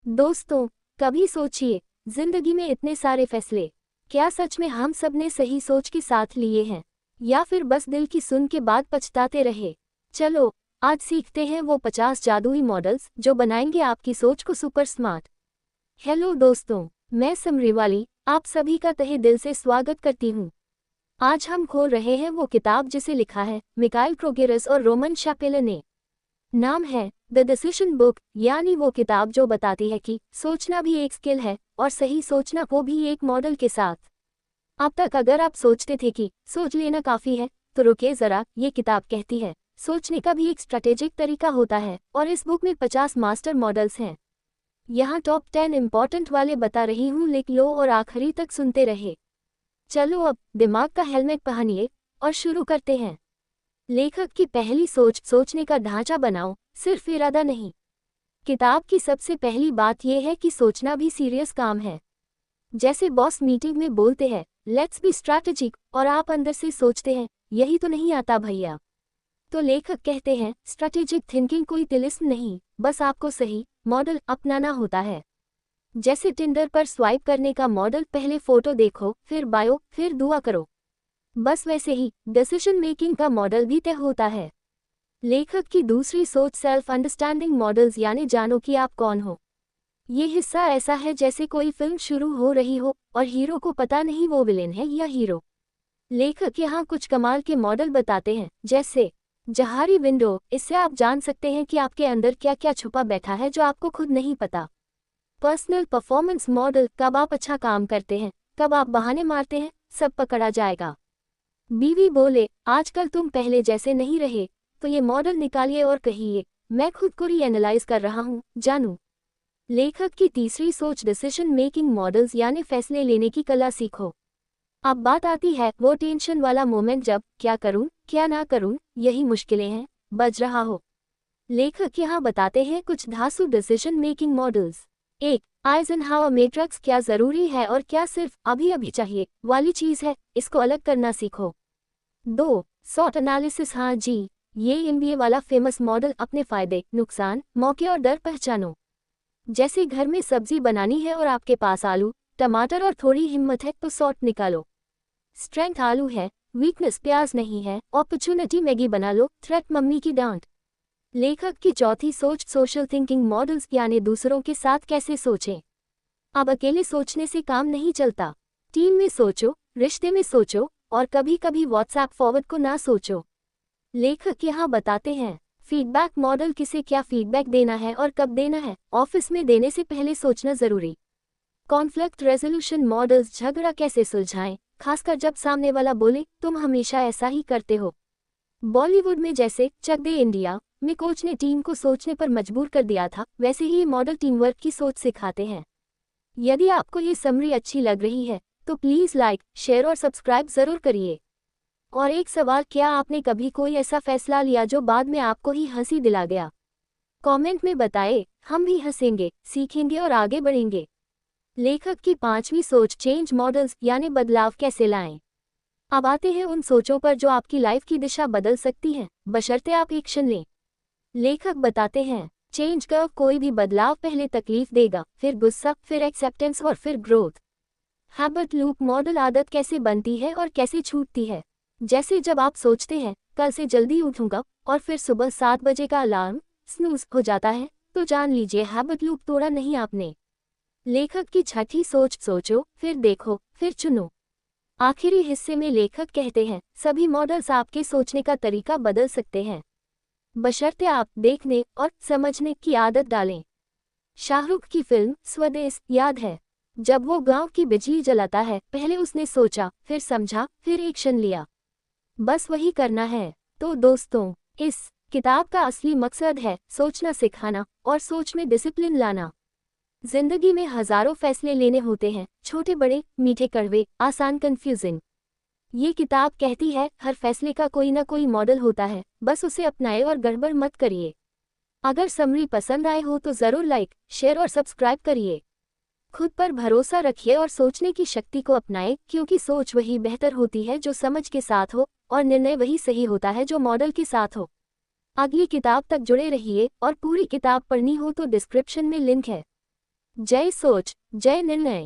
दोस्तों, कभी सोचिए, जिंदगी में इतने सारे फैसले, क्या सच में हम सब ने सही सोच के साथ लिए हैं, या फिर बस दिल की सुन के बाद पछताते रहे। चलो, आज सीखते हैं वो 50 जादुई मॉडल्स जो बनाएंगे आपकी सोच को सुपर स्मार्ट। हेलो दोस्तों, मैं समरीवाली आप सभी का तहे दिल से स्वागत करती हूँ। आज हम खोल रहे हैं वो किताब जिसे लिखा है मिकाइल क्रोगेरस और रोमन शापेले ने। नाम है द डिसीजन बुक, यानी वो किताब जो बताती है कि सोचना भी एक स्किल है और सही सोचना वो भी एक मॉडल के साथ। अब तक अगर आप सोचते थे कि सोच लेना काफ़ी है, तो रुकिए ज़रा, ये किताब कहती है सोचने का भी एक स्ट्रैटेजिक तरीका होता है और इस बुक में 50 मास्टर मॉडल्स हैं। यहाँ टॉप 10 इम्पॉर्टेंट वाले बता रही हूँ, लिख लो और आखिरी तक सुनते रहे। चलो अब दिमाग का हेलमेट पहनिए और शुरू करते हैं। लेखक की पहली सोच, सोचने का ढांचा बनाओ, सिर्फ इरादा नहीं। किताब की सबसे पहली बात यह है कि सोचना भी सीरियस काम है। जैसे बॉस मीटिंग में बोलते हैं लेट्स बी स्ट्रैटेजिक, और आप अंदर से सोचते हैं यही तो नहीं आता भैया। तो लेखक कहते हैं स्ट्रैटेजिक थिंकिंग कोई तिलिस्म नहीं, बस आपको सही मॉडल अपनाना होता है। जैसे टिंडर पर स्वाइप करने का मॉडल, पहले फोटो देखो, फिर बायो, फिर दुआ करो। बस वैसे ही डिसीजन मेकिंग का मॉडल भी तय होता है। लेखक की दूसरी सोच सेल्फ अंडरस्टैंडिंग मॉडल्स, यानी जानो कि आप कौन हो। ये हिस्सा ऐसा है जैसे कोई फिल्म शुरू हो रही हो और हीरो को पता नहीं वो विलेन है या हीरो। लेखक यहाँ कुछ कमाल के मॉडल बताते हैं, जैसे जहारी विंडो, इससे आप जान सकते हैं कि आपके अंदर क्या क्या छुपा बैठा है जो आपको खुद नहीं पता। पर्सनल परफॉर्मेंस मॉडल, कब आप अच्छा काम करते हैं, कब आप बहाने मारते हैं, सब पकड़ा जाएगा। बीवी बोले आजकल तुम पहले जैसे नहीं रहे, तो ये मॉडल निकालिए और कहिए मैं खुद को रीएनालाइज कर रहा हूँ, जानू। लेखक की तीसरी सोच डिसीजन मेकिंग मॉडल्स, यानी फैसले लेने की कला सीखो। अब बात आती है वो टेंशन वाला मोमेंट जब क्या करूँ क्या ना करूँ, यही मुश्किलें हैं, बज रहा हो। लेखक यहाँ बताते हैं कुछ धांसू decision making models. 1. Eisenhower matrix, क्या जरूरी है और क्या सिर्फ अभी अभी चाहिए वाली चीज है, इसको अलग करना सीखो। 2. सॉट एनालिसिस, हाँ जी, ये एमबीए वाला फेमस मॉडल, अपने फायदे नुकसान मौके और डर पहचानो। जैसे घर में सब्जी बनानी है और आपके पास आलू टमाटर और थोड़ी हिम्मत है, तो सॉट निकालो। स्ट्रेंथ आलू है, वीकनेस प्याज नहीं है, अपॉर्चुनिटी मैगी बना लो, थ्रेट मम्मी की डांट। लेखक की चौथी सोच सोशल थिंकिंग मॉडल्स, यानी दूसरों के साथ कैसे सोचें। अब अकेले सोचने से काम नहीं चलता, टीम में सोचो, रिश्ते में सोचो, और कभी कभी व्हाट्सएप फॉरवर्ड को ना सोचो। लेखक यहाँ बताते हैं फीडबैक मॉडल, किसे क्या फीडबैक देना है और कब देना है, ऑफिस में देने से पहले सोचना जरूरी। कॉन्फ्लिक्ट रेजोल्यूशन मॉडल्स, झगड़ा कैसे सुलझाएं, खासकर जब सामने वाला बोले तुम हमेशा ऐसा ही करते हो। बॉलीवुड में जैसे चक दे इंडिया में कोच ने टीम को सोचने पर मजबूर कर दिया था, वैसे ही ये मॉडल टीम वर्क की सोच सिखाते हैं। यदि आपको ये समरी अच्छी लग रही है तो प्लीज़ लाइक, शेयर और सब्सक्राइब ज़रूर करिए। और एक सवाल, क्या आपने कभी कोई ऐसा फैसला लिया जो बाद में आपको ही हंसी दिला गया? कमेंट में बताएं, हम भी हंसेंगे, सीखेंगे और आगे बढ़ेंगे। लेखक की पांचवी सोच चेंज मॉडल्स, यानी बदलाव कैसे लाएं। अब आते हैं उन सोचों पर जो आपकी लाइफ की दिशा बदल सकती हैं, बशर्ते आप एक्शन लें। लेखक बताते हैं चेंज कर्व, कोई भी बदलाव पहले तकलीफ देगा, फिर गुस्सा, फिर एक्सेप्टेंस और फिर ग्रोथ। हैबिट लूप मॉडल, आदत कैसे बनती है और कैसे छूटती है। जैसे जब आप सोचते हैं कल से जल्दी उठूंगा और फिर सुबह 7 बजे का अलार्म स्नूज हो जाता है, तो जान लीजिए हैबिट लूप तोड़ा नहीं आपने। लेखक की छठी सोच सोचो, फिर देखो, फिर चुनो। आखिरी हिस्से में लेखक कहते हैं सभी मॉडल्स आपके सोचने का तरीका बदल सकते हैं, बशर्ते आप देखने और समझने की आदत डालें। शाहरुख की फिल्म स्वदेश याद है, जब वो गांव की बिजली जलाता है, पहले उसने सोचा, फिर समझा, फिर एक्शन लिया। बस वही करना है। तो दोस्तों, इस किताब का असली मकसद है सोचना सिखाना और सोच में डिसिप्लिन लाना। जिंदगी में हजारों फैसले लेने होते हैं, छोटे बड़े, मीठे कड़वे, आसान कंफ्यूजिंग। ये किताब कहती है हर फैसले का कोई ना कोई मॉडल होता है, बस उसे अपनाएं और गड़बड़ मत करिए। अगर समरी पसंद आए हो तो ज़रूर लाइक, शेयर और सब्सक्राइब करिए। खुद पर भरोसा रखिए और सोचने की शक्ति को अपनाएं, क्योंकि सोच वही बेहतर होती है जो समझ के साथ हो, और निर्णय वही सही होता है जो मॉडल के साथ हो। अगली किताब तक जुड़े रहिए, और पूरी किताब पढ़नी हो तो डिस्क्रिप्शन में लिंक है। जय सोच, जय निर्णय।